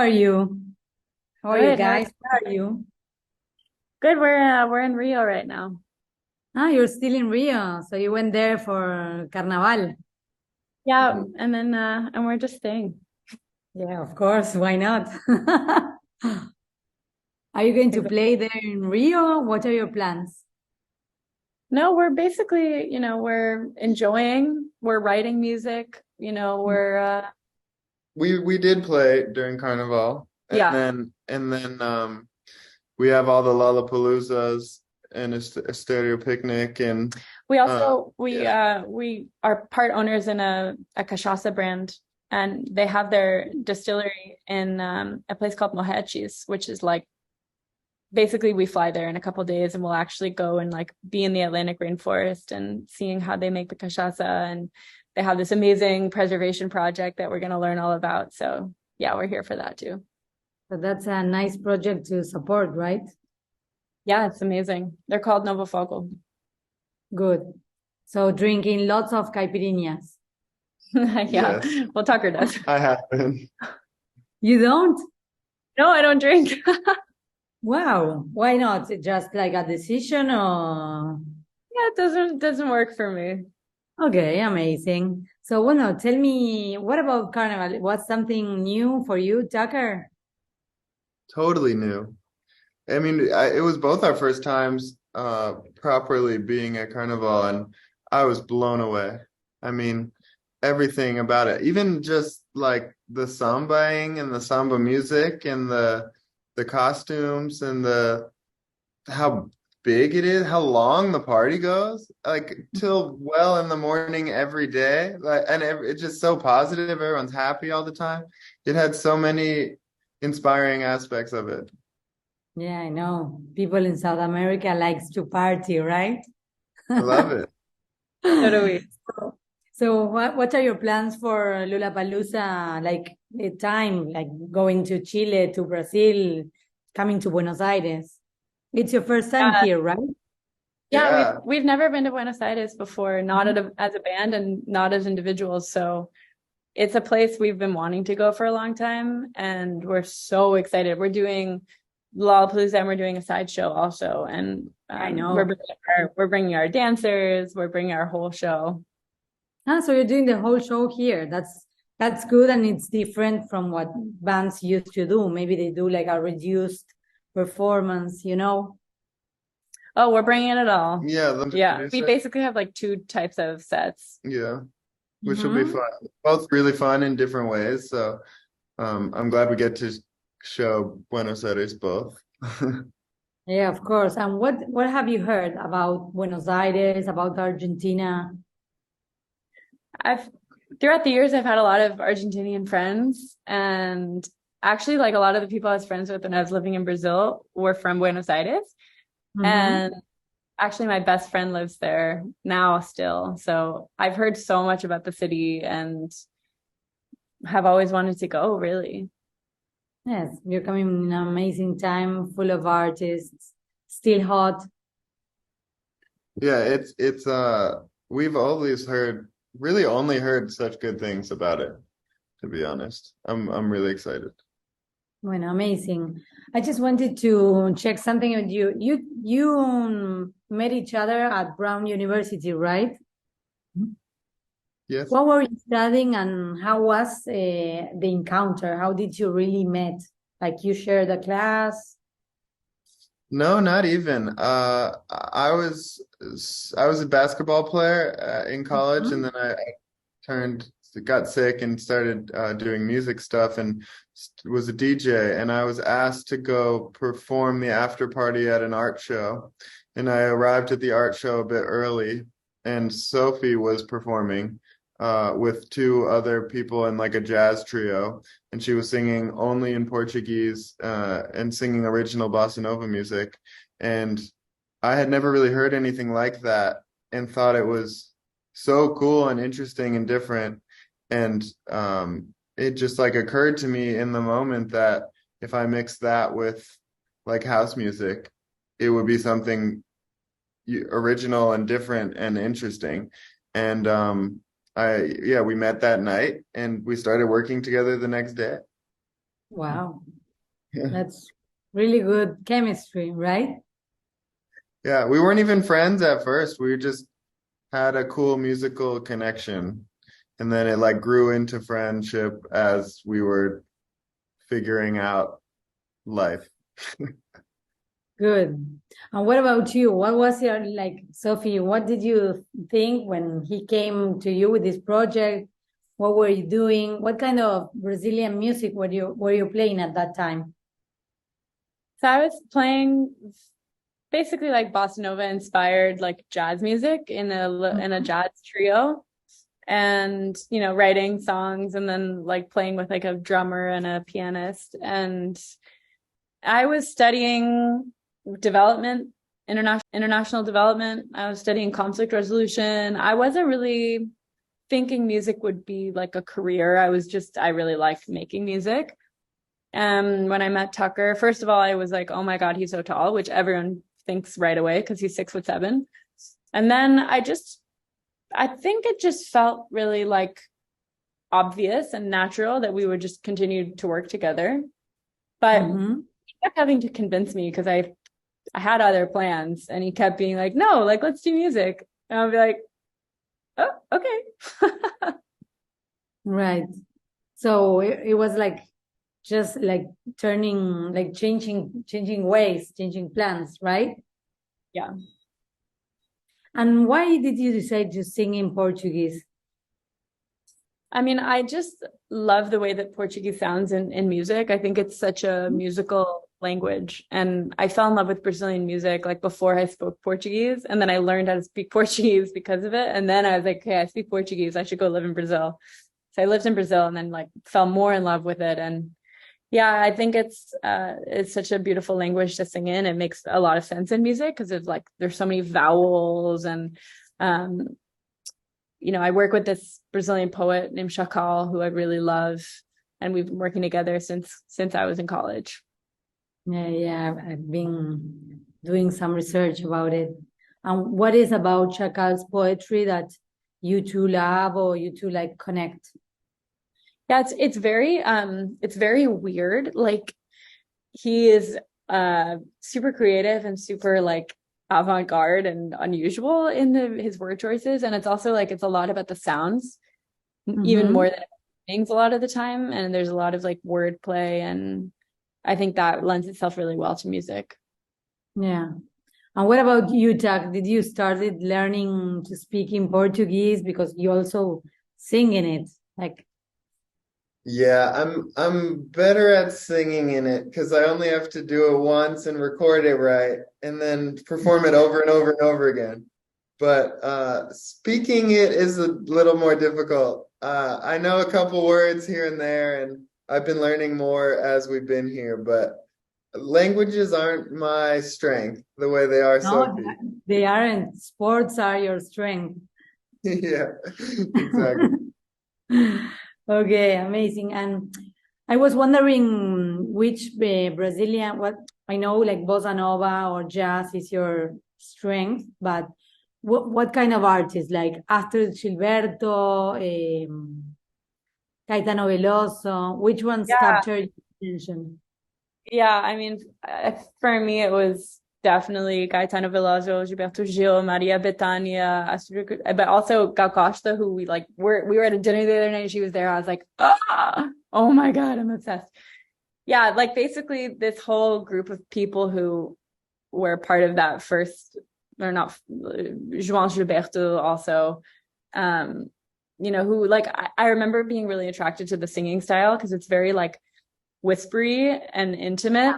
How are you? How are you Good. How are you? guys? How are you? Good. We're in Rio right now. Ah, you're still in Rio, so you went there for Carnaval. Yeah, and we're just staying. Yeah, of course. Why not? Are you going to Exactly. play there in Rio? What are your plans? No, we're basically, we're enjoying. We're writing music. We did play during Carnival, and Yeah. then we have all the Lollapaloozas and a stereo picnic and We uh also yeah. we are part owners in a cachaça brand, and they have their distillery in a place called Moheches, which is like basically we fly there in a couple days, and we'll actually go and like be in the Atlantic rainforest and seeing how they make the cachaça, and they have this amazing preservation project that we're going to learn all about. So yeah, we're here for that too. So that's a nice project to support, right? Yeah, it's amazing. They're called Novo Fogo. Good. So drinking lots of caipirinhas. Yeah, Yes, well, Tucker does. I have been. You don't? No, I don't drink. Wow. Why not? Just like a decision or? Yeah, it doesn't work for me. Okay, amazing. So, bueno, tell me, what about Carnival? What's something new for you, Tucker? Totally new. I mean, it was both our first times properly being at Carnival, and I was blown away. I mean, everything about it, even just like the sambaing and the samba music and the costumes and the how big it is, how long the party goes, like till well in the morning every day. Like, and it's just so positive. Everyone's happy all the time. It had so many inspiring aspects of it. Yeah, I know. People in South America likes to party, right? I love it. So do we. So what are your plans for Lollapalooza? Like the time, like going to Chile, to Brazil, coming to Buenos Aires. It's your first time Yeah, here, right? yeah, we've Yeah. we've never been to Buenos Aires before, not Mhm. as a band and not as individuals. So it's a place we've been wanting to go for a long time, and we're so excited. We're doing Lollapalooza, and we're doing a sideshow also, and I know. we're bringing our dancers, we're bringing our whole show. Ah, so you're doing the whole show here. That's good, and it's different from what bands used to do. Maybe they do like a reduced performance, you know? Oh, we're bringing it all. Yeah, the Yeah, we producer. basically have like two types of sets. Yeah, which will be Hmm. fun. Both really fun in different ways. So I'm glad we get to show Buenos Aires both. Yeah, of course. And what have you heard about Buenos Aires, about Argentina? I've Throughout the years, I've had a lot of Argentinian friends, and actually, like a lot of the people I was friends with when I was living in Brazil were from Buenos Aires. Hmm. And actually, my best friend lives there now still. So I've heard so much about the city and have always wanted to go, really. Yes, you're coming in an amazing time, full of artists, still hot. Yeah, it's we've always heard really only heard such good things about it, to be honest. I'm really excited. Bueno, amazing. I just wanted to check something with you. You met each other at Brown University, right? Yes. What were you studying, and how was the encounter? How did you really met? Like you shared a class? No, not even. I was a basketball player in college, and Mhm. then I turned got sick and started doing music stuff and was a DJ, and I was asked to go perform the after party at an art show, and I arrived at the art show a bit early, and Sophie was performing with two other people in like a jazz trio, and she was singing only in Portuguese and singing original bossa nova music, and I had never really heard anything like that and thought it was so cool and interesting and different. And it just like occurred to me in the moment that if I mixed that with like house music, it would be something original and different and interesting. And yeah, we met that night and we started working together the next day. Wow, Yeah. that's really good chemistry, right? Yeah, we weren't even friends at first. We just had a cool musical connection. And then it like grew into friendship as we were figuring out life. Good. And what about you? What was your, like, Sophie, what did you think when he came to you with this project? What were you doing? What kind of Brazilian music were you playing at that time? So I was playing basically like bossa nova inspired like jazz music in a jazz trio, and writing songs, and then like playing with like a drummer and a pianist. And I was studying development, international development. I was studying conflict resolution. I wasn't really thinking music would be like a career. I really liked making music. And when I met Tucker, first of all, I was like, oh my God, he's so tall, which everyone thinks right away because he's 6'7". And then I think it just felt really like obvious and natural that we would just continue to work together. But he kept having to convince me because I had other plans, and he kept being like, no, like, let's do music. And I'll be like, oh, okay. Right. So it was like just like turning, like changing ways, changing plans, right? Yeah. And why did you decide to sing in Portuguese? I mean, I just love the way that Portuguese sounds in music. I think it's such a musical language. And I fell in love with Brazilian music like before I spoke Portuguese. And then I learned how to speak Portuguese because of it. And then I was like, okay, I speak Portuguese. I should go live in Brazil. So I lived in Brazil and then like fell more in love with it. And yeah, I think it's such a beautiful language to sing in. It makes a lot of sense in music because it's like there's so many vowels. And I work with this Brazilian poet named Chacal, who I really love, and we've been working together since I was in college. Yeah, I've been doing some research about it. And what is about Chacal's poetry that you two love or you two like connect? Yeah, it's very weird. Like he is super creative and super like avant-garde and unusual in his word choices, and it's also like it's a lot about the sounds, even more than things a lot of the time, and there's a lot of like wordplay, and I think that lends itself really well to music. Yeah. And what about you, Jack? Did you started learning to speak in Portuguese because you also sing in it? Like, Yeah, I'm better at singing in it because I only have to do it once and record it right and then perform it over and over and over again. But speaking it is a little more difficult. I know a couple words here and there, and I've been learning more as we've been here, but languages aren't my strength the way they are, no, Sophie. they aren't. Sports are your strength. Yeah, exactly. Okay, amazing. And I was wondering which Brazilian, what I know, like bossa nova or jazz is your strength, but what kind of artists, like Astrid Gilberto, Caetano Veloso, which ones captured your attention? Yeah, I mean, for me, it was definitely Caetano Veloso, Gilberto Gil, Maria Bethânia, but also Gal Costa, who we were at a dinner the other night, and she was there. I was like, oh my God, I'm obsessed. Yeah, like basically this whole group of people who were part of that first, or not, João Gilberto also, who like I remember being really attracted to the singing style because it's very like whispery and intimate,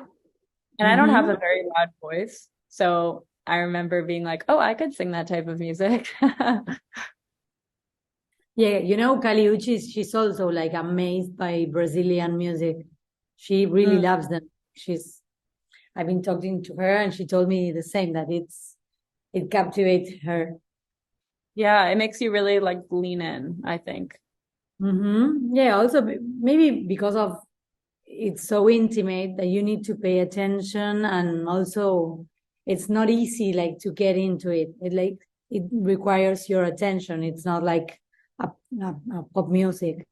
and I don't have a very loud voice, so I remember being like, oh, I could sing that type of music. Yeah, Kali Uchis, she's also like amazed by Brazilian music. She really loves them. I've been talking to her and she told me the same, that it captivates her. Yeah, it makes you really like lean in, I think. Yeah, also maybe because of it's so intimate that you need to pay attention, and also it's not easy like to get into it. It requires your attention. It's not like a pop music.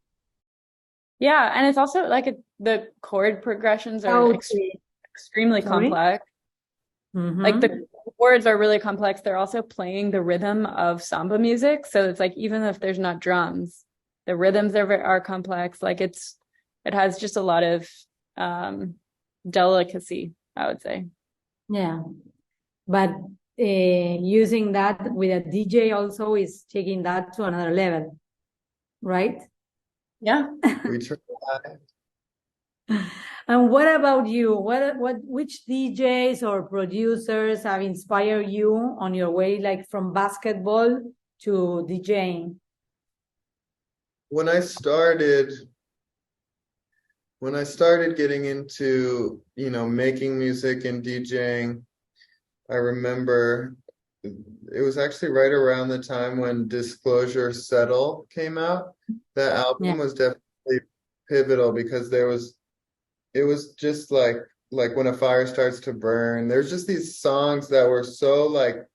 Yeah, and it's also like the chord progressions are Okay. extremely Sorry? complex. Mhm. Like the chords are really complex. They're also playing the rhythm of samba music. So it's like, even if there's not drums, the rhythms are complex. Like it has just a lot of delicacy, I would say. Yeah, but using that with a DJ also is taking that to another level, right? Yeah. We try. And what about you? Which DJs or producers have inspired you on your way, like from basketball to DJing? When I started getting into, making music and DJing, I remember it was actually right around the time when Disclosure Settle came out. That album Yeah. was definitely pivotal because it was just like when a fire starts to burn. There's just these songs that were so like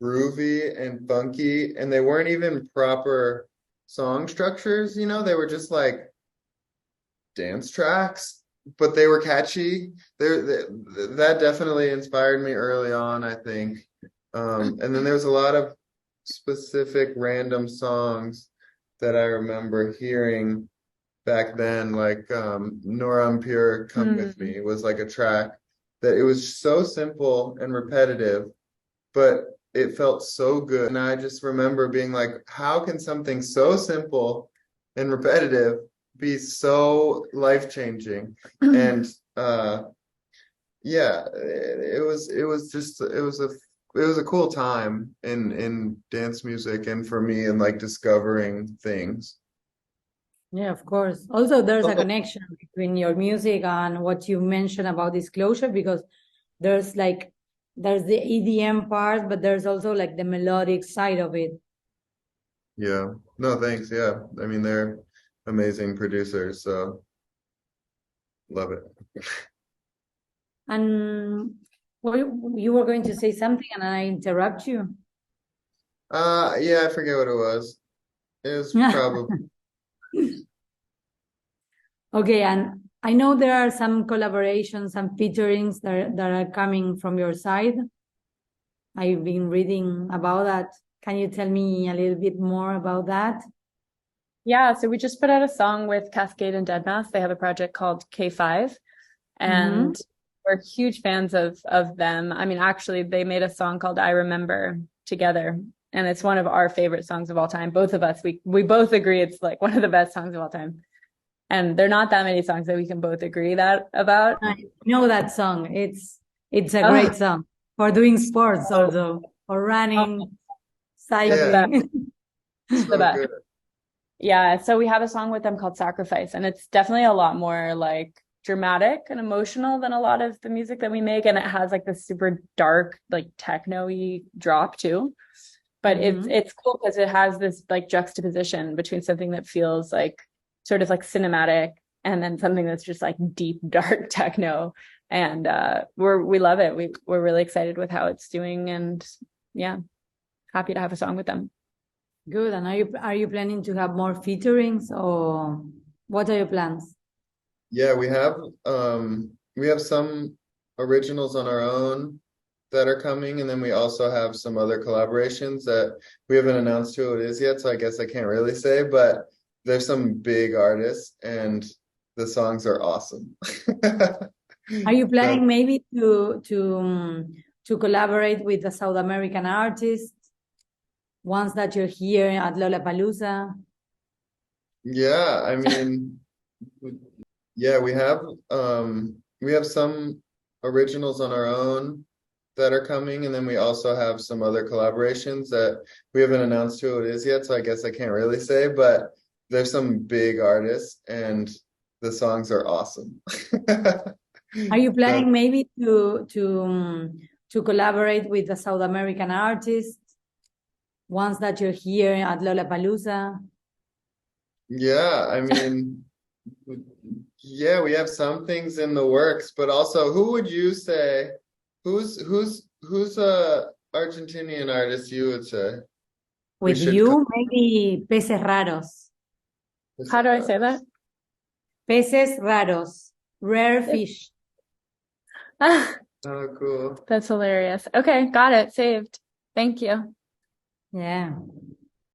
groovy and funky, and they weren't even proper song structures, they were just like dance tracks, but they were catchy. That definitely inspired me early on, I think. And then there was a lot of specific random songs that I remember hearing back then, like Nora I'm Pure, Come With Me was like a track that it was so simple and repetitive, but it felt so good. And I just remember being like, how can something so simple and repetitive be so life-changing? And yeah, it was a cool time in dance music and for me and like discovering things. Yeah, of course. Also, there's a connection between your music and what you mentioned about Disclosure, because there's the EDM part, but there's also like the melodic side of it. Yeah. No, thanks. Yeah. I mean, they're amazing producers, so love it. And well, you were going to say something and I interrupt you. Yeah, I forget what it was. It was probably Okay, and I know there are some collaborations and featurings that are coming from your side. I've been reading about that. Can you tell me a little bit more about that? Yeah, so we just put out a song with Cascade and Deadmau5. They have a project called K5, and we're huge fans of them. I mean, actually, they made a song called I Remember together, and it's one of our favorite songs of all time. Both of us, we both agree it's like one of the best songs of all time. And there are not that many songs that we can both agree about. I know that song. It's a great song for doing sports also, for running, cycling. It's the best. Yeah, so we have a song with them called Sacrifice, and it's definitely a lot more like dramatic and emotional than a lot of the music that we make, and it has like this super dark, like techno-y drop too. But it's cool because it has this like juxtaposition between something that feels like sort of like cinematic and then something that's just like deep, dark techno. And we love it. We're really excited with how it's doing, and yeah, happy to have a song with them. Good. And are you planning to have more featurings, or what are your plans? Yeah, we have some originals on our own that are coming, and then we also have some other collaborations that we haven't announced who it is yet, so I guess I can't really say, but there's some big artists and the songs are awesome. Are you planning maybe to collaborate with a South American artist once that you're here at Lollapalooza? Yeah, I mean, yeah, we have some originals on our own that are coming, and then we also have some other collaborations that we haven't announced who it is yet, so I guess I can't really say, but there's some big artists and the songs are awesome. Are you planning maybe to collaborate with a South American artist once that you're here at Lollapalooza? Yeah, I mean, yeah, we have some things in the works, but also, who would you say, who's a Argentinian artist you would say? With you, maybe Peces Raros. How do I say that? Peces raros, rare fish. Oh, cool. That's hilarious. Okay, got it. Saved. Thank you. Yeah.